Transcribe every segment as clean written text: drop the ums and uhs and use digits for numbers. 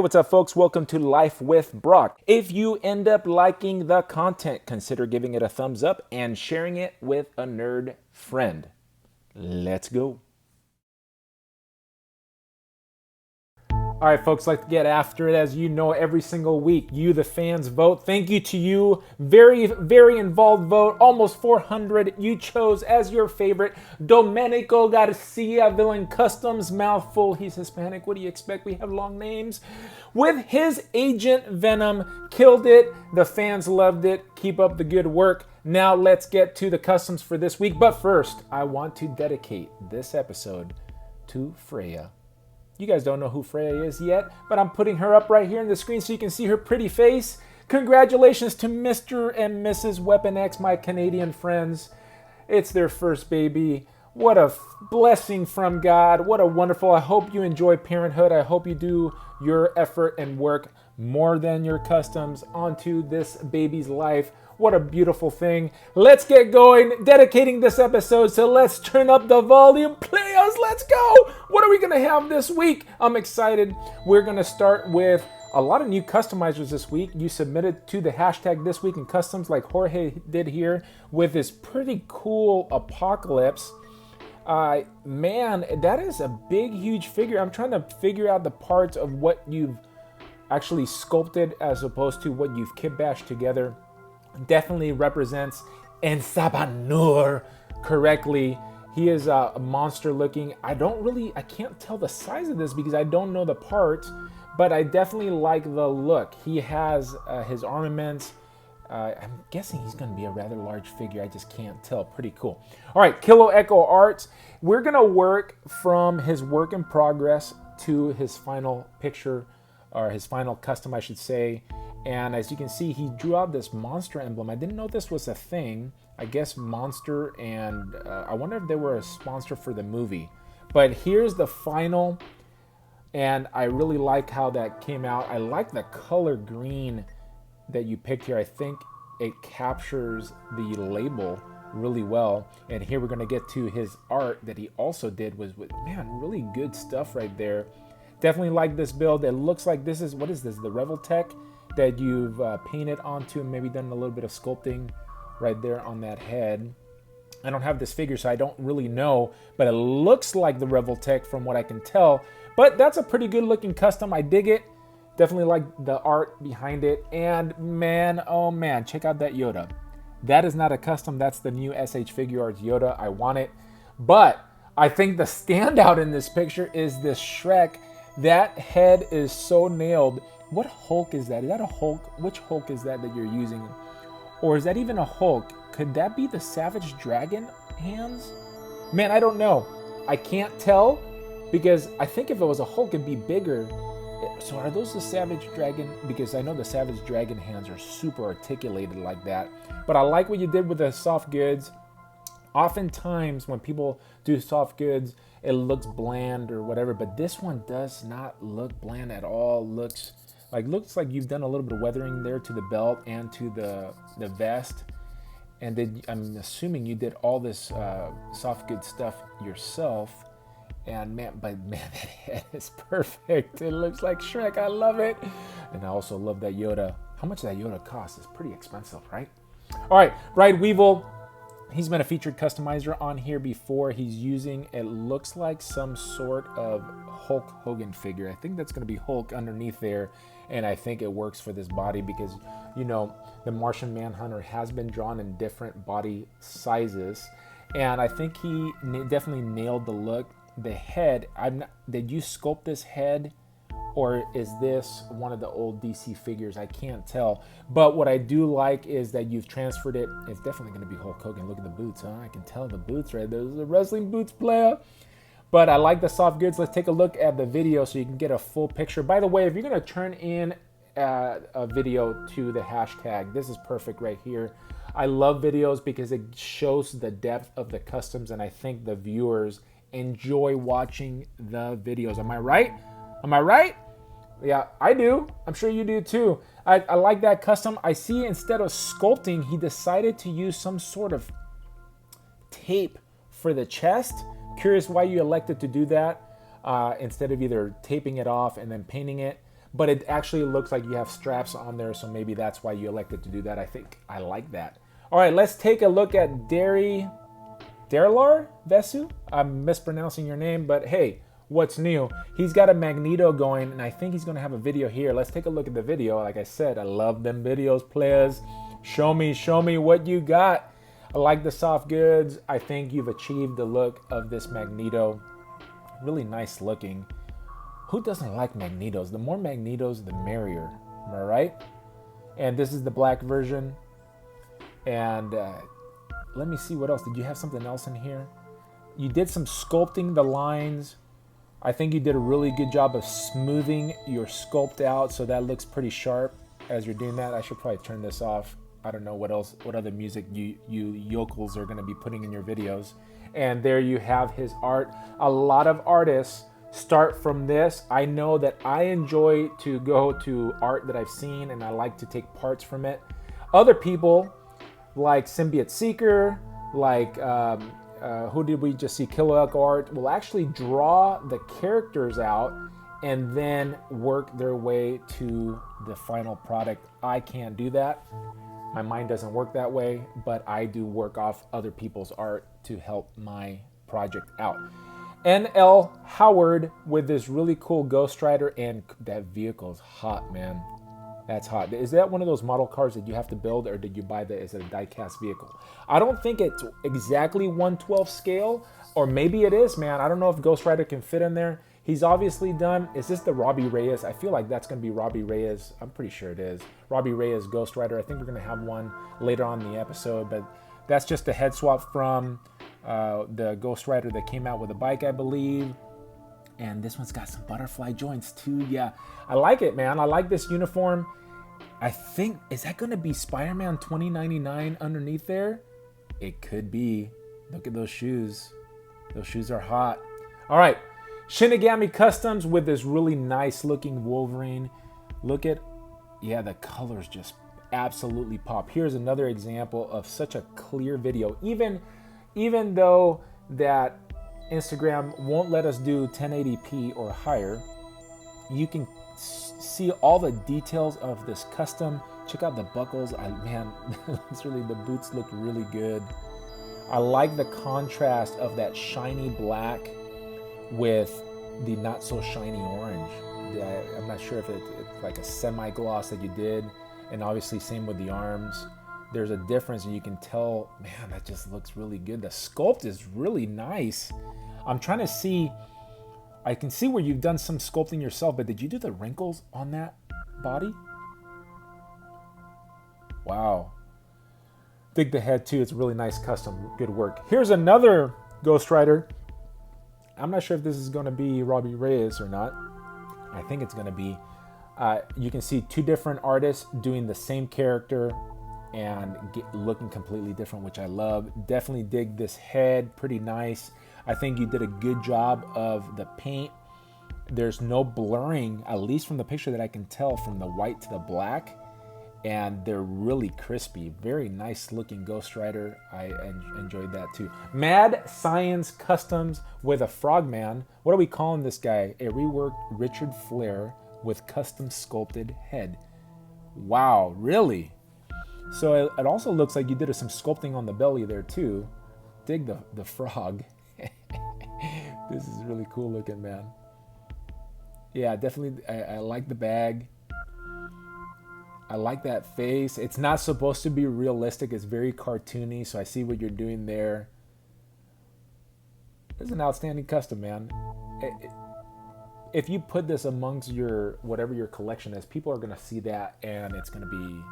Hey, what's up, folks? Welcome to Life with Brock. If you end up liking the content, consider giving it a thumbs up and sharing it with a nerd friend. Let's go. All right, folks, like to get after it. As you know, every single week, you, the fans, vote. Thank you to you. Very, very involved vote. Almost 400. You chose as your favorite Domenico Garcia, Villain Customs. Mouthful. He's Hispanic. What do you expect? We have long names. With his Agent Venom. Killed it. The fans loved it. Keep up the good work. Now let's get to the customs for this week. But first, I want to dedicate this episode to Freya. You guys don't know who Freya is yet, but I'm putting her up right here on the screen so you can see her pretty face. Congratulations to Mr. and Mrs. Weapon X, my Canadian friends. It's their first baby. What a blessing from God. What a wonderful. I hope you enjoy parenthood. I hope you do your effort and work more than your customs onto this baby's life. What a beautiful thing. Let's get going, dedicating this episode, so let's turn up the volume. Players, let's go. What are we going to have this week? I'm excited. We're going to start with a lot of new customizers this week. You submitted to the hashtag This Week in Customs like Jorge did here with this pretty cool Apocalypse. Man, that is a big, huge figure. I'm trying to figure out the parts of what you've actually sculpted as opposed to what you've kit bashed together. Definitely represents Ensabanur correctly. He is a monster looking. I can't tell the size of this because I don't know the parts, but I definitely like the look. He has his armaments. I'm guessing he's going to be a rather large figure. I just can't tell. Pretty cool. All right, Kilo Echo Arts. We're going to work from his work in progress to his final picture, or his final custom, I should say. And as you can see, he drew out this monster emblem. I didn't know this was a thing. I guess Monster, and I wonder if they were a sponsor for the movie. But here's the final, and I really like how that came out. I like the color green that you picked here. I think it captures the label really well. And here we're going to get to his art that he also did with, man, really good stuff right there. Definitely like this build. It looks like this is, what is this, the Reveltech that you've painted onto and maybe done a little bit of sculpting right there on that head. I don't have this figure, so I don't really know, but it looks like the Reveltech from what I can tell. But that's a pretty good looking custom. I dig it. Definitely like the art behind it. And man, oh man, check out that Yoda. That is not a custom. That's the new SH Figure Arts Yoda. I want it. But I think the standout in this picture is this Shrek. That head is so nailed. What Hulk is that? Is that a Hulk? Which Hulk is that you're using? Or is that even a Hulk? Could that be the Savage Dragon hands? Man, I don't know. I can't tell because I think if it was a Hulk, it'd be bigger. So are those the Savage Dragon? Because I know the Savage Dragon hands are super articulated like that. But I like what you did with the soft goods. Oftentimes when people do soft goods, it looks bland or whatever. But this one does not look bland at all. Looks like you've done a little bit of weathering there to the belt and to the vest. And then I'm assuming you did all this soft good stuff yourself. And man, that head is perfect. It looks like Shrek. I love it. And I also love that Yoda. How much that Yoda costs? It's pretty expensive, right? All right, Bride Weevil. He's been a featured customizer on here before. He's using, it looks like some sort of Hulk Hogan figure. I think that's going to be Hulk underneath there. And I think it works for this body because, you know, the Martian Manhunter has been drawn in different body sizes. And I think he definitely nailed the look. The head, did you sculpt this head? Or is this one of the old DC figures? I can't tell. But what I do like is that you've transferred it. It's definitely going to be Hulk Hogan. Look at the boots, huh? I can tell the boots right there. Those are wrestling boots, player. But I like the soft goods. Let's take a look at the video so you can get a full picture. By the way, if you're going to turn in a video to the hashtag, this is perfect right here. I love videos because it shows the depth of the customs, and I think the viewers enjoy watching the videos. Am I right? Am I right? Yeah, I do. I'm sure you do too. I like that custom. I see instead of sculpting, he decided to use some sort of tape for the chest. Curious why you elected to do that instead of either taping it off and then painting it. but it actually looks like you have straps on there, so maybe that's why you elected to do that. I think I like that. All right, let's take a look at Darilar Vesu. I'm mispronouncing your name, but hey, what's new? He's got a Magneto going, and I think he's gonna have a video here. Let's take a look at the video. Like I said, I love them videos, players. Show me what you got. I like the soft goods. I think you've achieved the look of this Magneto. Really nice looking. Who doesn't like Magnetos? The more Magnetos, the merrier. Am I right? And this is the black version. And let me see what else. Did you have something else in here? You did some sculpting the lines. I think you did a really good job of smoothing your sculpt out, so that looks pretty sharp as you're doing that. I should probably turn this off. I don't know what other music you yokels are going to be putting in your videos. And there you have his art. A lot of artists start from this. I know that I enjoy to go to art that I've seen, and I like to take parts from it. Other people, like Symbiote Seeker, like who did we just see? Kilowog Art, will actually draw the characters out and then work their way to the final product. I can't do that. My mind doesn't work that way, but I do work off other people's art to help my project out. N.L. Howard with this really cool Ghost Rider, and that vehicle's hot, man. That's hot. Is that one of those model cars that you have to build, or did you buy that as a die-cast vehicle? I don't think it's exactly 1/12 scale, or maybe it is, man. I don't know if Ghost Rider can fit in there. He's obviously done. Is this the Robbie Reyes? I feel like that's going to be Robbie Reyes. I'm pretty sure it is. Robbie Reyes Ghost Rider. I think we're going to have one later on in the episode, but that's just a head swap from the Ghost Rider that came out with a bike, I believe. And this one's got some butterfly joints too. Yeah, I like it, man. I like this uniform. I think, is that going to be Spider-Man 2099 underneath there? It could be. Look at those shoes. Those shoes are hot. All right. Shinigami Customs with this really nice looking Wolverine. Look at, yeah, the colors just absolutely pop. Here's another example of such a clear video. Even though that Instagram won't let us do 1080p or higher, you can see all the details of this custom. Check out the buckles. Man, it's really, the boots look really good. I like the contrast of that shiny black with the not so shiny orange. I'm not sure if it's like a semi-gloss that you did, and obviously same with the arms. There's a difference, and you can tell, man, that just looks really good. The sculpt is really nice. I'm trying to see, I can see where you've done some sculpting yourself, but did you do the wrinkles on that body? Wow. Dig the head too. It's really nice custom. Good work. Here's another Ghost Rider. I'm not sure if this is going to be Robbie Reyes or not. I think it's going to be. You can see two different artists doing the same character and looking completely different, which I love. Definitely dig this head. Pretty nice. I think you did a good job of the paint. There's no blurring, at least from the picture that I can tell, from the white to the black. And they're really crispy. Very nice looking Ghost Rider. I enjoyed that too. Mad Science Customs with a Frogman. What are we calling this guy? A reworked Richard Flair with custom sculpted head. Wow, really? So it also looks like you did some sculpting on the belly there too. Dig the frog. This is really cool looking, man. Yeah, definitely. I like the bag. I like that face. It's not supposed to be realistic. It's very cartoony, so I see what you're doing there. It's an outstanding custom, man. If you put this amongst your, whatever your collection is, people are going to see that, and it's going to be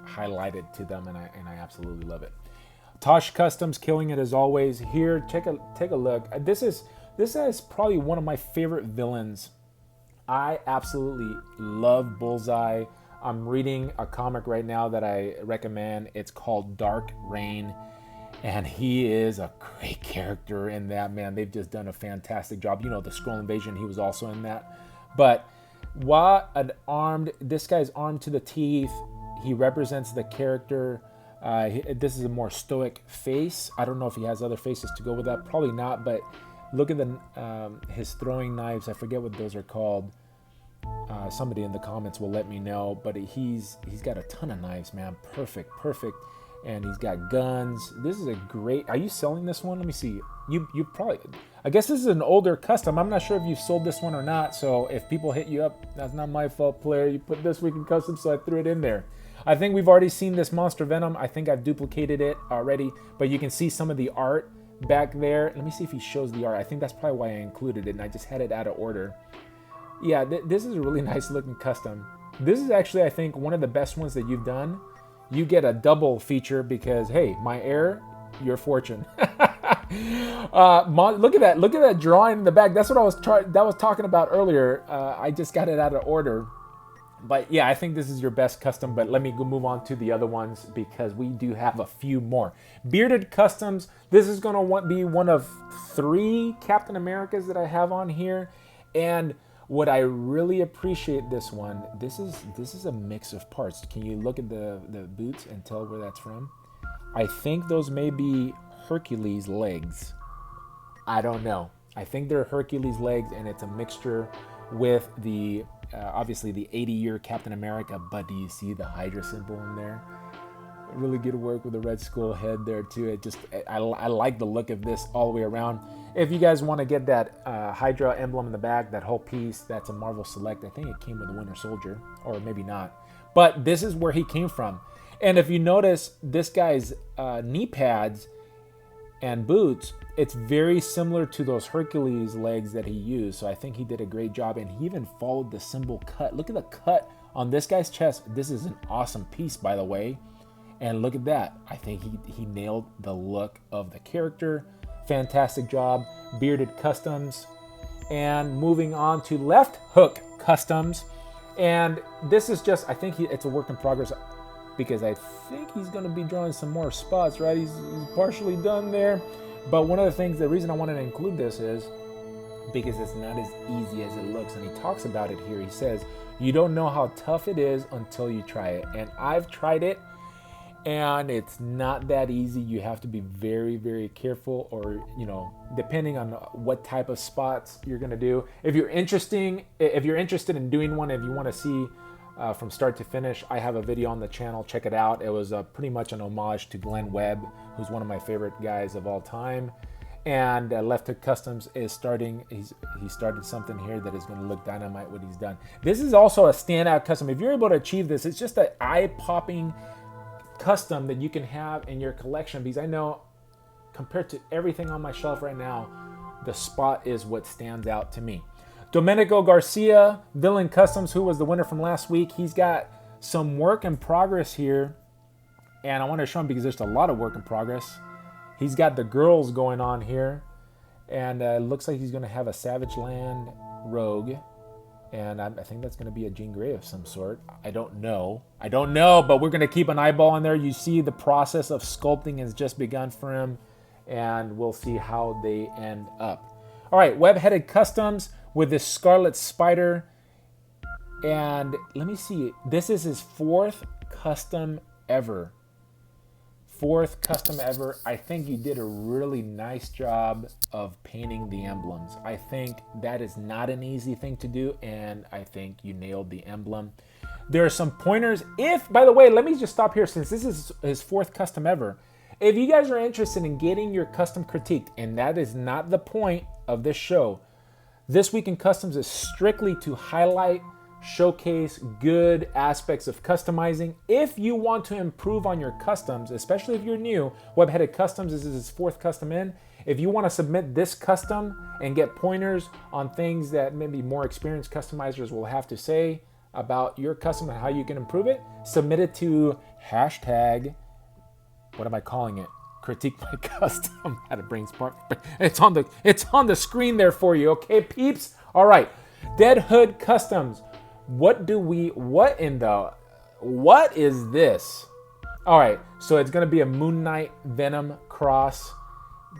highlighted to them, and I absolutely love it. Tosh Customs killing it as always. Here, take a look. This is probably one of my favorite villains. I absolutely love Bullseye. I'm reading a comic right now that I recommend. It's called Dark Reign, and he is a great character in that, man. They've just done a fantastic job. You know, the Skrull Invasion, he was also in that. But this guy's armed to the teeth. He represents the character. This is a more stoic face. I don't know if he has other faces to go with that. Probably not, but look at his throwing knives. I forget what those are called. Somebody in the comments will let me know, but he's got a ton of knives, man. Perfect. And he's got guns. This is a great... Are you selling this one? Let me see. You probably... I guess this is an older custom. I'm not sure if you sold this one or not, so if people hit you up, that's not my fault, player. You put This Week in Custom, so I threw it in there. I think we've already seen this Monster Venom. I think I've duplicated it already, but you can see some of the art back there. Let me see if he shows the art. I think that's probably why I included it, and I just had it out of order. Yeah, this is a really nice looking custom. This is actually, I think, one of the best ones that you've done. You get a double feature because, hey, my heir, your fortune. Look at that drawing in the back. That's what I was talking about earlier. I just got it out of order. But yeah, I think this is your best custom, but let me go move on to the other ones because we do have a few more. Bearded customs. This is going to be one of 3 Captain Americas that I have on here. And what I really appreciate this one, this is a mix of parts. Can you look at the boots and tell where that's from? I think those may be Hercules legs. I don't know. I think they're Hercules legs, and it's a mixture with the obviously the 80-year Captain America, but do you see the Hydra symbol in there? Really good work with the Red Skull head there too. I like the look of this all the way around. If you guys want to get that Hydra emblem in the back, that whole piece, that's a Marvel Select. I think it came with the Winter Soldier, or maybe not. But this is where he came from. And if you notice, this guy's knee pads and boots, it's very similar to those Hercules legs that he used. So I think he did a great job, and he even followed the symbol cut. Look at the cut on this guy's chest. This is an awesome piece, by the way. And look at that. I think he nailed the look of the character. Fantastic job. Bearded customs. And moving on to left hook customs. And this is just, I think it's a work in progress because I think he's going to be drawing some more spots, right? He's partially done there. But one of the things, the reason I wanted to include this is because it's not as easy as it looks. And he talks about it here. He says, you don't know how tough it is until you try it. And I've tried it. And it's not that easy. You have to be very, very careful, or, depending on what type of spots you're going to do. If you're interested in doing one, if you want to see from start to finish, I have a video on the channel. Check it out. It was pretty much an homage to Glenn Webb, who's one of my favorite guys of all time. And Left Hook Customs is starting. He started something here that is going to look dynamite what he's done. This is also a standout custom. If you're able to achieve this, it's just an eye-popping custom that you can have in your collection, because I know compared to everything on my shelf right now, the spot is what stands out to me. Domenico Garcia, Villain Customs, who was the winner from last week. He's got some work in progress here, and I want to show him because there's a lot of work in progress. He's got the girls going on here, and it looks like he's going to have a Savage Land Rogue. And I think that's going to be a Jean Grey of some sort. I don't know, but we're going to keep an eyeball in there. You see the process of sculpting has just begun for him, and we'll see how they end up. All right, Web-Headed Customs with this Scarlet Spider. And let me see. This is his 4th custom ever. 4th custom ever. I think you did a really nice job of painting the emblems. I think that is not an easy thing to do, and I think you nailed the emblem. There are some pointers. By the way, let me just stop here since this is his 4th custom ever. If you guys are interested in getting your custom critiqued, and that is not the point of this show, This Week in Customs is strictly to highlight, showcase good aspects of customizing. If you want to improve on your customs, especially if you're new, Web-Headed Customs is his 4th custom in. If you want to submit this custom and get pointers on things that maybe more experienced customizers will have to say about your custom and how you can improve it, submit it to hashtag, what am I calling it? Critique My Custom. Had a brain spark. It's on the screen there for you, okay, peeps? All right, Dead Hood Customs. What is this? All right, so it's going to be a Moon Knight Venom cross.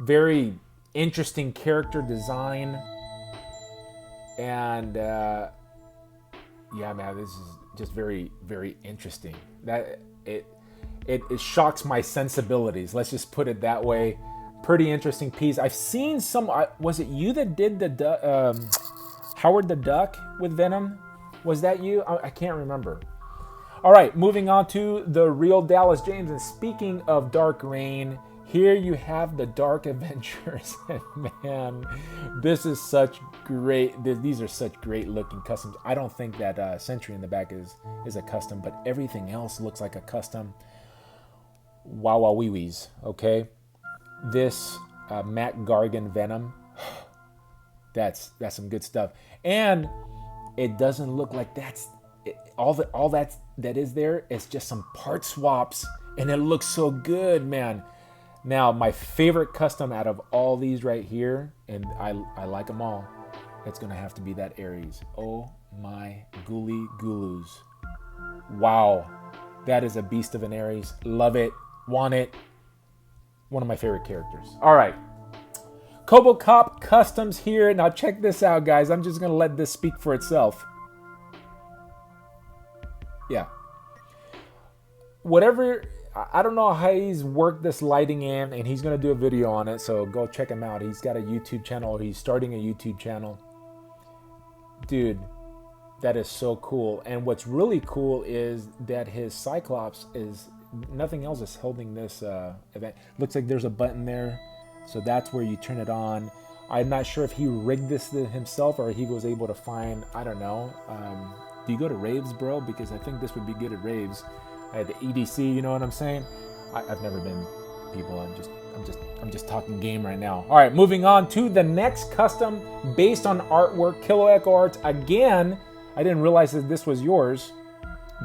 Very interesting character design. And yeah, man, this is just very, very interesting. It shocks my sensibilities. Let's just put it that way. Pretty interesting piece. I've seen some, was it you that did the Howard the Duck with Venom? Was that you? I can't remember. All right, moving on to the real Dallas James. And speaking of Dark Reign, here you have the Dark Avengers. And man, this is such great. These are such great looking customs. I don't think that Sentry in the back is a custom, but everything else looks like a custom. Wow, wow, wee wees. Okay, this Matt Gargan Venom. That's some good stuff, and it doesn't look like all that is there. It's just some part swaps, and it looks so good, man. Now, my favorite custom out of all these right here, and I like them all, it's gonna have to be that Ares. Oh my gooly gooloos! Wow, that is a beast of an Ares. Love it, want it. One of my favorite characters. All right. Cobocop Customs here. Now check this out, guys. I'm just going to let this speak for itself. Yeah. Whatever, I don't know how he's worked this lighting in, and he's going to do a video on it, so go check him out. He's got a YouTube channel. He's starting a YouTube channel. Dude, that is so cool. And what's really cool is that his Cyclops is, nothing else is holding this event. Looks like there's a button there. So that's where you turn it on. I'm not sure if he rigged this himself or he was able to find, I don't know. Do you go to raves, bro? Because I think this would be good at raves. At the EDC, you know what I'm saying? I've never been, people. I'm just talking game right now. All right, moving on to the next custom based on artwork, Kilo Echo Arts. Again, I didn't realize that this was yours,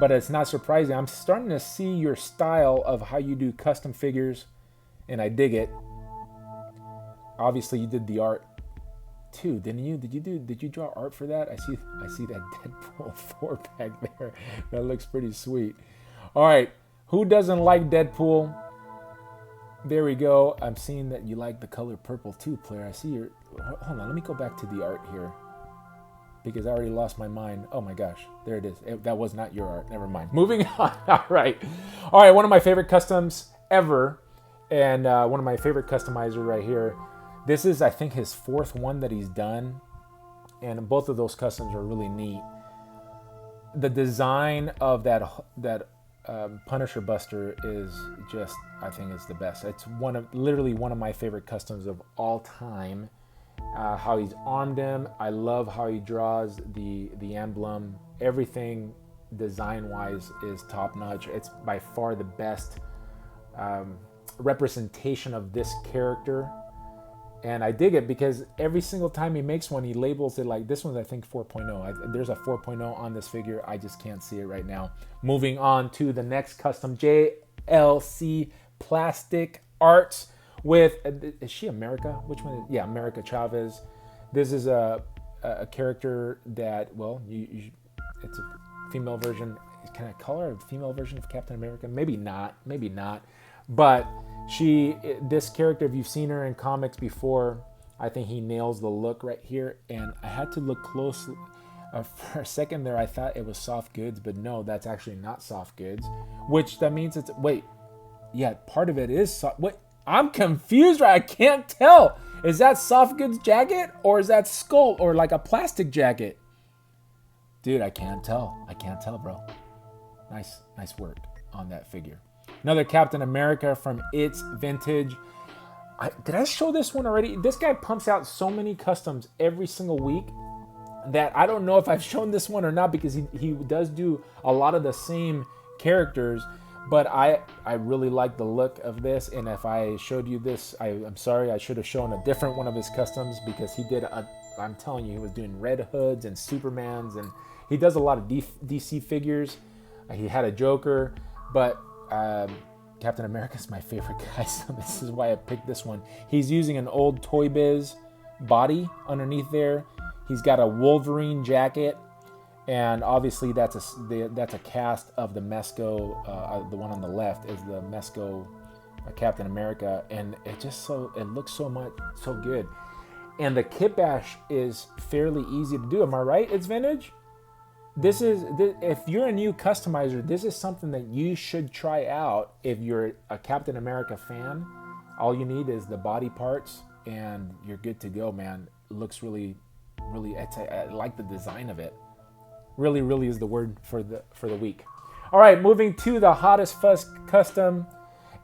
but it's not surprising. I'm starting to see your style of how you do custom figures, and I dig it. Obviously, you did the art too, didn't you? Did you draw art for that? I see that Deadpool 4-pack there. That looks pretty sweet. All right, who doesn't like Deadpool? There we go. I'm seeing that you like the color purple too, player. I see your. Hold on, let me go back to the art here because I already lost my mind. Oh my gosh, there it is. That was not your art. Never mind. Moving on. All right. One of my favorite customs ever, and one of my favorite customizers right here. This is, I think, his fourth one that he's done, and both of those customs are really neat. The design of that Punisher Buster is just, I think, is the best. It's literally one of my favorite customs of all time. How he's armed him, I love how he draws the emblem. Everything design-wise is top-notch. It's by far the best representation of this character. And I dig it because every single time he makes one, he labels it like, this one's, I think, 4.0. There's a 4.0 on this figure. I just can't see it right now. Moving on to the next custom, JLC Plastic Arts with, is she America? Which one? Yeah, America Chavez. This is a character that, well, it's a female version. Can I call her a female version of Captain America? Maybe not. But this character, if you've seen her in comics before, I think he nails the look right here. And I had to look closely. For a second there, I thought it was soft goods, but no, that's actually not soft goods. Which that means it's, wait, yeah, part of it is soft. Wait, I'm confused, right? I can't tell. Is that soft goods jacket or is that sculpt or like a plastic jacket? Dude, I can't tell. Bro. Nice work on that figure. Another Captain America from It's Vintage. Did I show this one already? This guy pumps out so many customs every single week that I don't know if I've shown this one or not because he does do a lot of the same characters. But I really like the look of this. And if I showed you this, I'm sorry. I should have shown a different one of his customs because he did, I'm telling you, he was doing Red Hoods and Supermans. And he does a lot of DC figures. He had a Joker. But Captain America's my favorite guy, so this is why I picked this one. He's using an old Toy Biz body underneath there. He's got a Wolverine jacket, and obviously that's a cast of the Mesco. The one on the left is the Mesco Captain America, and it looks so good. And the kit bash is fairly easy to do. Am I right? It's vintage. If you're a new customizer, this is something that you should try out. If you're a Captain America fan, all you need is the body parts and you're good to go, man. It looks really, I like the design of it. Really, really is the word for the week. All right, moving to the Hottest Fuzz custom.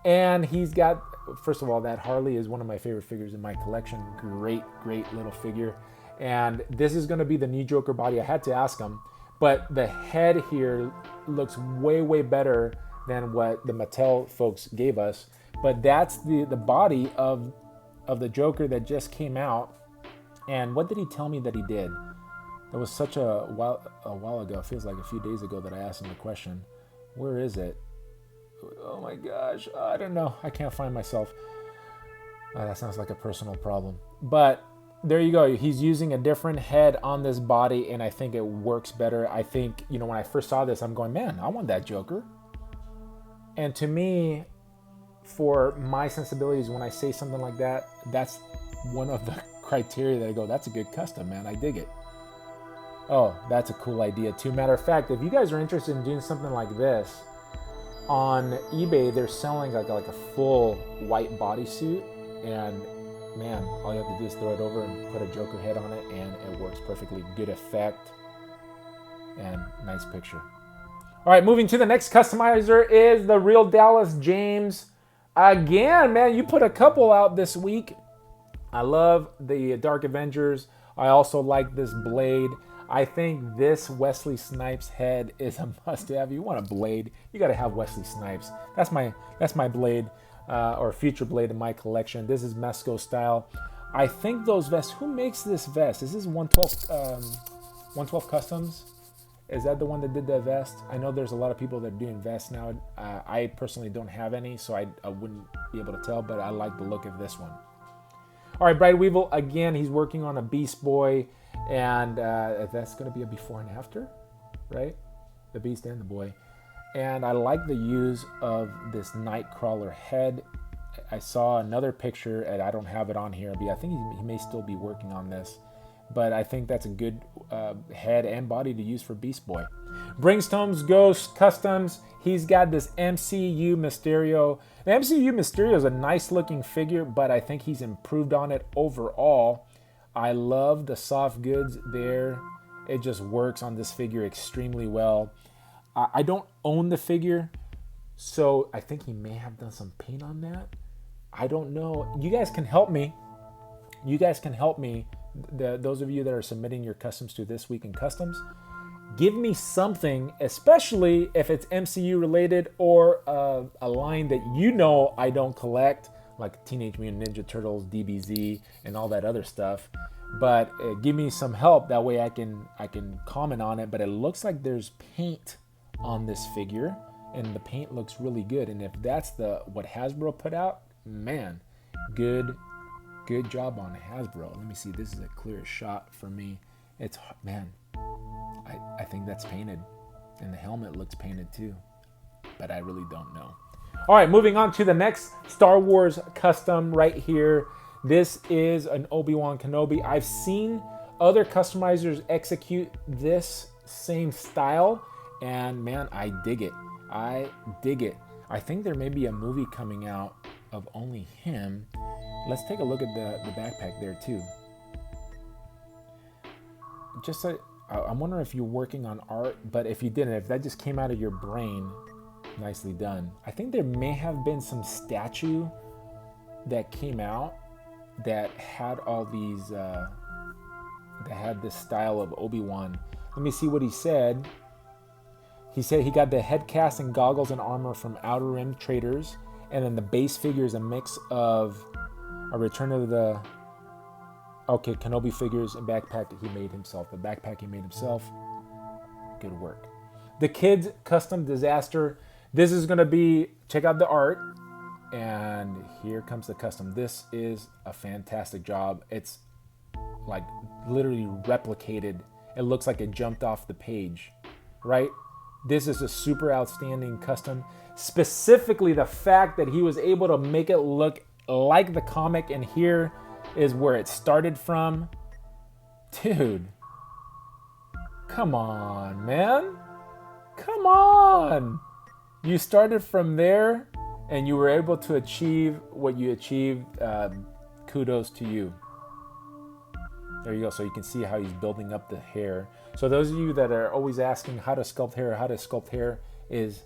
And he's got, first of all, that Harley is one of my favorite figures in my collection. Great, great little figure. And this is going to be the new Joker body. I had to ask him. But the head here looks way, way better than what the Mattel folks gave us. But that's the body of the Joker that just came out. And what did he tell me that he did? That was such a while ago. It feels like a few days ago that I asked him the question. Where is it? Oh my gosh, I don't know. I can't find myself. That sounds like a personal problem. But there you go. He's using a different head on this body, and I think it works better. I think, when I first saw this, I'm going, man, I want that Joker. And to me, for my sensibilities, when I say something like that, that's one of the criteria that I go, that's a good custom, man. I dig it. Oh, that's a cool idea too. Matter of fact, if you guys are interested in doing something like this, on eBay, they're selling like a full white bodysuit, and man, all you have to do is throw it over and put a Joker head on it, and it works perfectly. Good effect and nice picture. All right, moving to the next customizer is the Real Dallas James. Again, man, you put a couple out this week. I love the Dark Avengers. I also like this Blade. I think this Wesley Snipes head is a must-have. You want a Blade, you got to have Wesley Snipes. That's my Blade, or future Blade in my collection. This is Mesco style. I think those vests. Who makes this vest? Is this 112 Customs? Is that the one that did the vest? I know there's a lot of people that are doing vests now. I personally don't have any, so I wouldn't be able to tell. But I like the look of this one. All right, Brad Weevil again. He's working on a Beast Boy. And that's going to be a before and after, right? The Beast and the Boy. And I like the use of this Nightcrawler head. I saw another picture, and I don't have it on here, but I think he may still be working on this. But I think that's a good head and body to use for Beast Boy. Bringstone's Ghost Customs. He's got this MCU Mysterio. The MCU Mysterio is a nice looking figure, but I think he's improved on it overall. I love the soft goods there. It just works on this figure extremely well. I don't own the figure, so I think he may have done some paint on that. I don't know. You guys can help me. Those of you that are submitting your customs to This Week in Customs, give me something, especially if it's MCU related or a line that I don't collect, like Teenage Mutant Ninja Turtles, DBZ, and all that other stuff. But give me some help. That way I can comment on it. But it looks like there's paint on this figure, and the paint looks really good. And if that's what Hasbro put out, man, good job on Hasbro. Let me see. This is a clear shot for me. It's, man, I think that's painted, and the helmet looks painted too. But I really don't know. All right, moving on to the next Star Wars custom right here. This is an Obi-Wan Kenobi. I've seen other customizers execute this same style, and man, I dig it. I think there may be a movie coming out of only him. Let's take a look at the backpack there too. I'm wondering if you're working on art, but if you didn't, if that just came out of your brain, nicely done. I think there may have been some statue that came out that had all these, that had this style of Obi-Wan. Let me see what he said. He said he got the head cast and goggles and armor from Outer Rim Traders, and then the base figure is a mix of a Return of the Kenobi figures and backpack that he made himself. The backpack he made himself. Good work. The Kids Custom Disaster. This is going to be, check out the art. And here comes the custom. This is a fantastic job. It's like literally replicated. It looks like it jumped off the page, right? This is a super outstanding custom. Specifically, the fact that he was able to make it look like the comic, and here is where it started from. Dude, come on, man. Come on. You started from there, and you were able to achieve what you achieved. Kudos to you. There you go. So you can see how he's building up the hair. So those of you that are always asking how to sculpt hair, is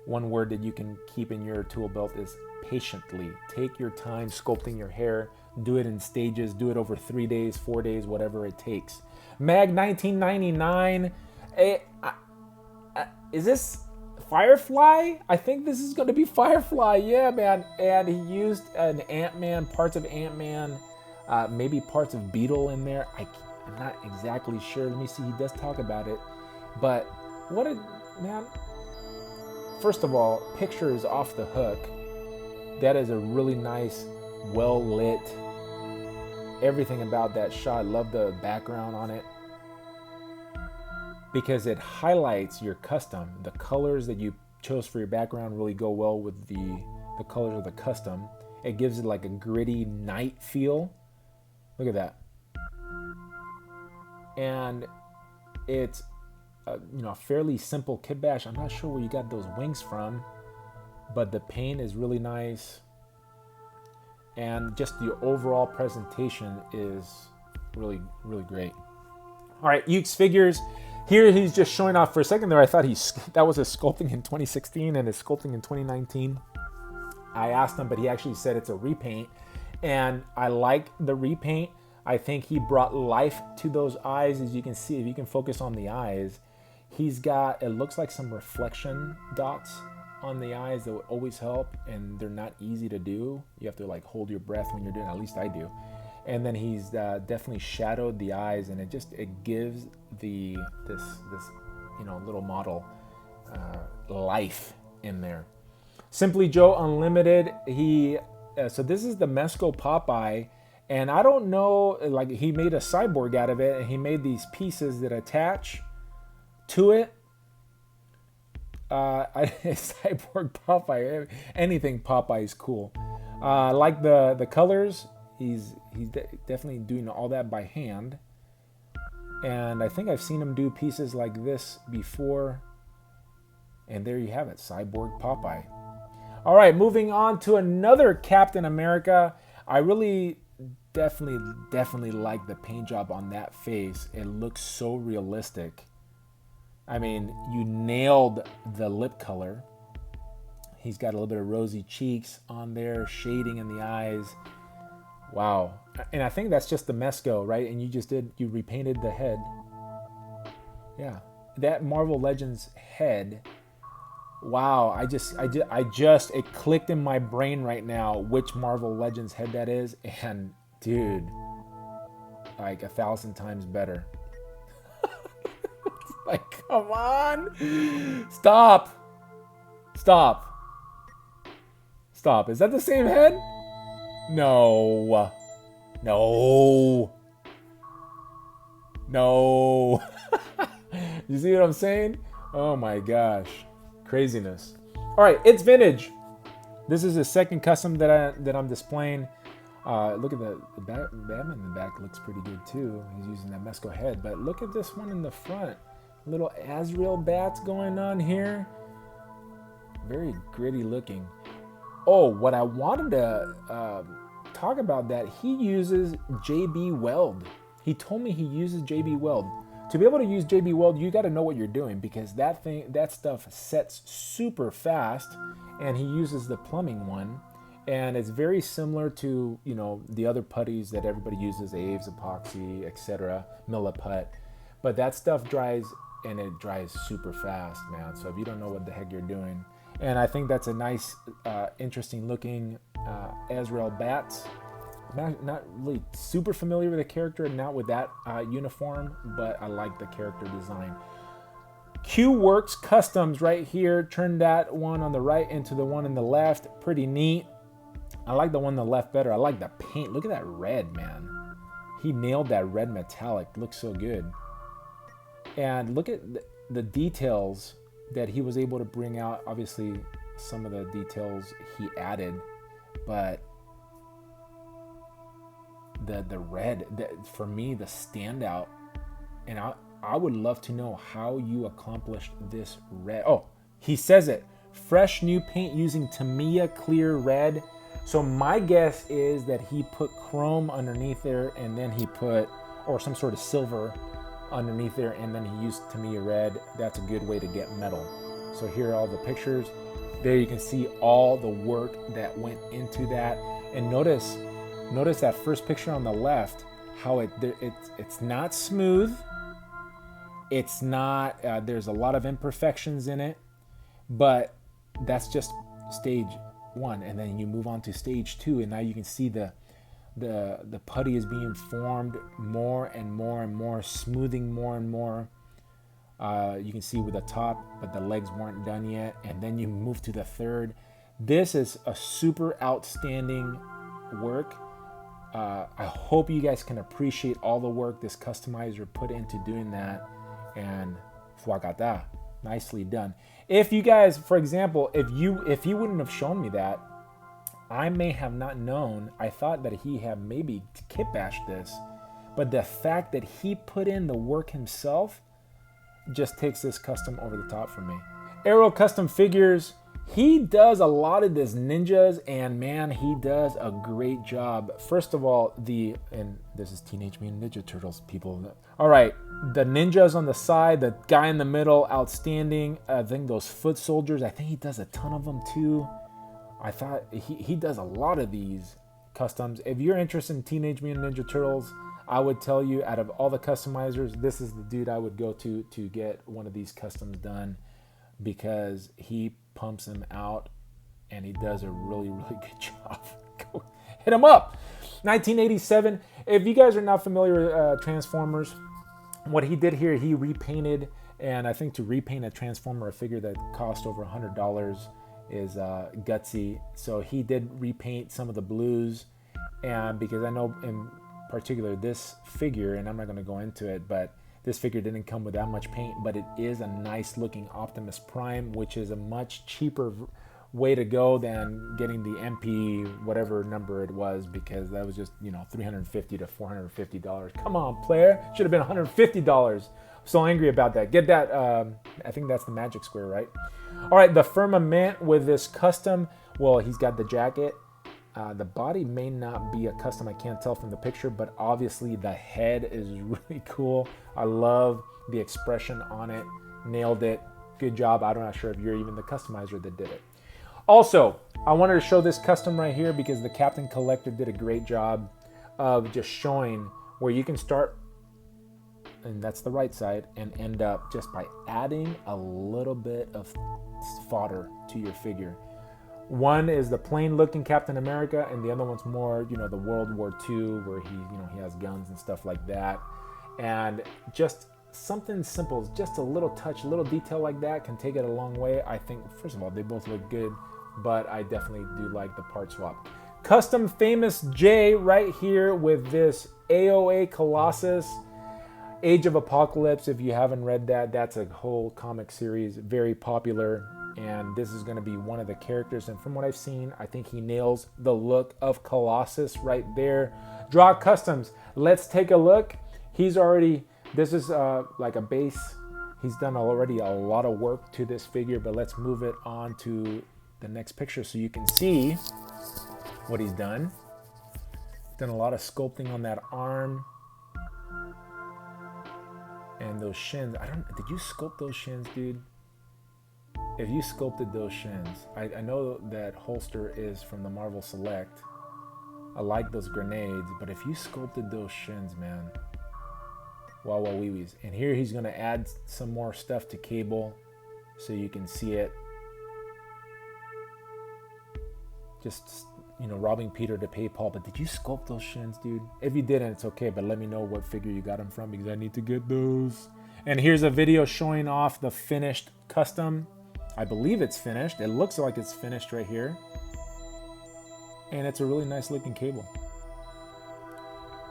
one word that you can keep in your tool belt is patiently. Take your time sculpting your hair. Do it in stages. Do it over 3 days, 4 days, whatever it takes. Mag 1999. Is this Firefly? I think this is going to be Firefly. Yeah, man. And he used an Ant-Man, parts of Ant-Man, maybe parts of Beetle in there. I'm not exactly sure. Let me see. He does talk about it. But what a, man. First of all, picture is off the hook. That is a really nice, well-lit, everything about that shot. I love the background on it, because it highlights your custom. The colors that you chose for your background really go well with the colors of the custom. It gives it like a gritty night feel. Look at that. And it's a fairly simple kit bash. I'm not sure where you got those wings from, but the paint is really nice. And just the overall presentation is really, really great. All right, Ukes Figures. Here he's just showing off. For a second there, I thought that was his sculpting in 2016 and his sculpting in 2019. I asked him, but he actually said it's a repaint. And I like the repaint. I think he brought life to those eyes. As you can see, if you can focus on the eyes, he's got, it looks like some reflection dots on the eyes that would always help. And they're not easy to do. You have to like hold your breath when you're doing it. At least I do. And then he's definitely shadowed the eyes, and it gives this little model life in there. Simply Joe Unlimited. So this is the Mezco Popeye, and I don't know, like he made a cyborg out of it, and he made these pieces that attach to it. Cyborg Popeye, anything Popeye is cool. I like the colors. He's definitely doing all that by hand. And I think I've seen him do pieces like this before. And there you have it, Cyborg Popeye. All right, moving on to another Captain America. I really definitely like the paint job on that face. It looks so realistic. I mean, you nailed the lip color. He's got a little bit of rosy cheeks on there, shading in the eyes. Wow. And I think that's just the Mezco, right? And you repainted the head. Yeah. That Marvel Legends head. Wow. It clicked in my brain right now which Marvel Legends head that is. And dude, like 1,000 times better. Like, come on. Stop. Is that the same head? No. You see what I'm saying? Oh my gosh. Craziness. All right, it's vintage. This is the second custom that I'm displaying. Look at the back. Batman in the back looks pretty good too. He's using that Mezco head. But look at this one in the front. Little Azrael bats going on here. Very gritty looking. Oh, what I wanted to talk about, that he uses JB Weld. He told me he uses JB Weld. To be able to use JB Weld, you got to know what you're doing, because that stuff sets super fast, and he uses the plumbing one, and it's very similar to the other putties that everybody uses, Aves, epoxy, etc., Milliput, but that stuff dries, and it dries super fast, man. So if you don't know what the heck you're doing. And I think that's a nice, interesting looking Azrael Bats. Not really super familiar with the character, not with that uniform, but I like the character design. Q Works Customs right here. Turn that one on the right into the one on the left. Pretty neat. I like the one on the left better. I like the paint. Look at that red, man. He nailed that red metallic. Looks so good. And look at the details that he was able to bring out. Obviously, some of the details he added, but the red, for me, the standout, and I would love to know how you accomplished this red. Oh, he says it. Fresh new paint using Tamiya clear red. So my guess is that he put chrome underneath there, and then he put or some sort of silver underneath there, and then he used Tamiya red. That's a good way to get metal. So here are all the pictures. There you can see all the work that went into that. And notice that first picture on the left, how it's not smooth. It's not, there's a lot of imperfections in it, but that's just stage one. And then you move on to stage two, and now you can see the putty is being formed more and more and more, smoothing more and more. You can see with the top, but the legs weren't done yet. And then you move to the third. This is a super outstanding work. I hope you guys can appreciate all the work this customizer put into doing that. And fuagata, nicely done. If you guys, for example, if you wouldn't have shown me that, I may have not known. I thought that he had maybe kit bashed this, but the fact that he put in the work himself just takes this custom over the top for me. Arrow Custom Figures, he does a lot of this ninjas, and man, he does a great job. First of all, and this is Teenage Mutant Ninja Turtles, people. All right, the ninjas on the side, the guy in the middle, outstanding. I think those foot soldiers, I think he does a ton of them too. I thought he does a lot of these customs. If you're interested in Teenage Mutant Ninja Turtles, I would tell you, out of all the customizers, this is the dude I would go to get one of these customs done, because he pumps them out and he does a really, really good job. Go hit him up. 1987. If you guys are not familiar with Transformers, what he did here, he repainted, and I think to repaint a Transformer, a figure that cost over $100 is gutsy. So he did repaint some of the blues, and because I know in particular this figure, and I'm not going to go into it, but this figure didn't come with that much paint, but it is a nice looking Optimus Prime, which is a much cheaper way to go than getting the MP whatever number it was, because that was just, $350 to $450. Come on, player, should have been $150. So angry about that. Get that. I think that's the Magic Square, right? All right, the Firmament with this custom. Well, he's got the jacket. The body may not be a custom, I can't tell from the picture, but obviously the head is really cool. I love the expression on it. Nailed it. Good job. I'm not sure if you're even the customizer that did it. Also, I wanted to show this custom right here because the Captain Collector did a great job of just showing where you can start, and that's the right side, and end up just by adding a little bit of fodder to your figure. One is the plain looking Captain America, and the other one's more, the World War II, where he has guns and stuff like that. And just something simple, just a little touch, a little detail like that can take it a long way. I think, first of all, they both look good, but I definitely do like the part swap. Custom Famous J right here with this AOA Colossus, Age of Apocalypse. If you haven't read that, that's a whole comic series, very popular. And this is going to be one of the characters. And from what I've seen, I think he nails the look of Colossus right there. Draw Customs. Let's take a look. This is like a base. He's done already a lot of work to this figure, but let's move it on to the next picture so you can see what he's done. Done a lot of sculpting on that arm and those shins. Did you sculpt those shins, dude? If you sculpted those shins, I know that holster is from the Marvel Select. I like those grenades, but if you sculpted those shins, man, wow, wee wees. And here he's gonna add some more stuff to Cable so you can see it. Just, robbing Peter to pay Paul. But did you sculpt those shins, dude? If you didn't, it's okay, but let me know what figure you got them from, because I need to get those. And here's a video showing off the finished custom. I believe it's finished. It looks like it's finished right here. And it's a really nice looking Cable.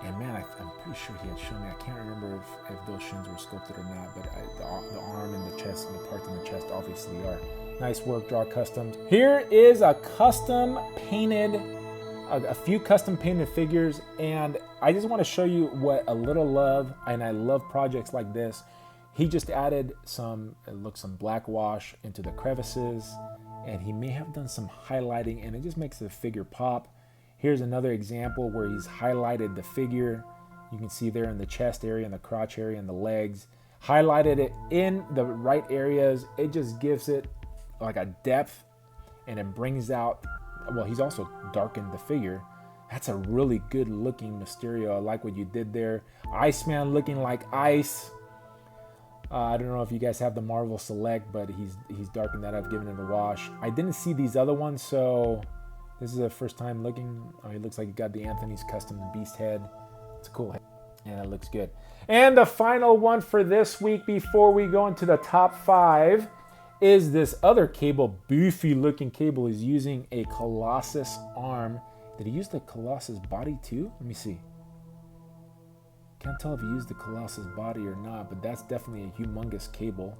And man, I'm pretty sure he had shown me. I can't remember if those shins were sculpted or not, but the arm and the chest and the parts in the chest obviously are. Nice work, Draw Customs. Here is a custom painted, a few custom painted figures. And I just want to show you what a little love, and I love projects like this. He just added some black wash into the crevices, and he may have done some highlighting, and it just makes the figure pop. Here's another example where he's highlighted the figure. You can see there in the chest area and the crotch area and the legs. Highlighted it in the right areas. It just gives it like a depth, and it brings out, well, he's also darkened the figure. That's a really good looking Mysterio. I like what you did there. Iceman looking like ice. I don't know if you guys have the Marvel Select, but he's darkened that up, given it a wash. I didn't see these other ones, so this is the first time looking. Oh, he looks like he got the Anthony's custom beast head. It's a cool head, and it looks good. And the final one for this week before we go into the top 5 is this other Cable, beefy looking Cable. He's using a Colossus arm. Did he use the Colossus body too? Let me see. Can't tell if he used the Colossus body or not, but that's definitely a humongous Cable.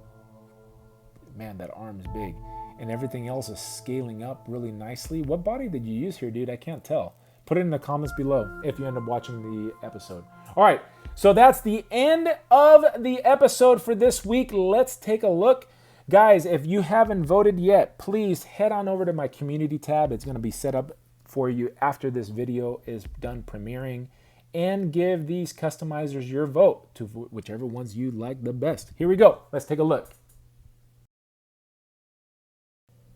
Man, that arm is big. And everything else is scaling up really nicely. What body did you use here, dude? I can't tell. Put it in the comments below if you end up watching the episode. All right, so that's the end of the episode for this week. Let's take a look. Guys, if you haven't voted yet, please head on over to my community tab. It's going to be set up for you after this video is done premiering. And give these customizers your vote to whichever ones you like the best. Here we go. Let's take a look.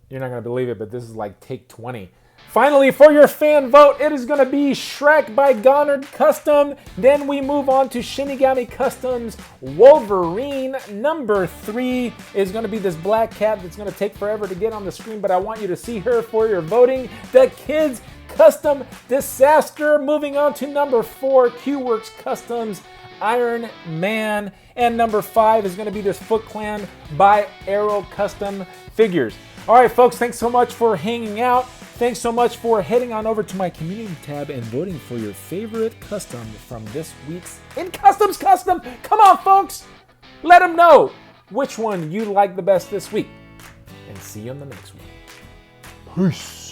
You're not going to believe it, but this is like take 20. Finally, for your fan vote, it is going to be Shrek by Goddard Custom. Then we move on to Shinigami Customs Wolverine. Number 3 is going to be this black cat that's going to take forever to get on the screen, but I want you to see her for your voting. The Kids Custom Disaster. Moving on to number 4, Q-Works Customs Iron Man. And number 5 is going to be this Foot Clan by Arrow Custom Figures. All right, folks, thanks so much for hanging out. Thanks so much for heading on over to my community tab and voting for your favorite custom from this week's In Customs Custom. Come on, folks. Let them know which one you like the best this week. And see you on the next one. Peace.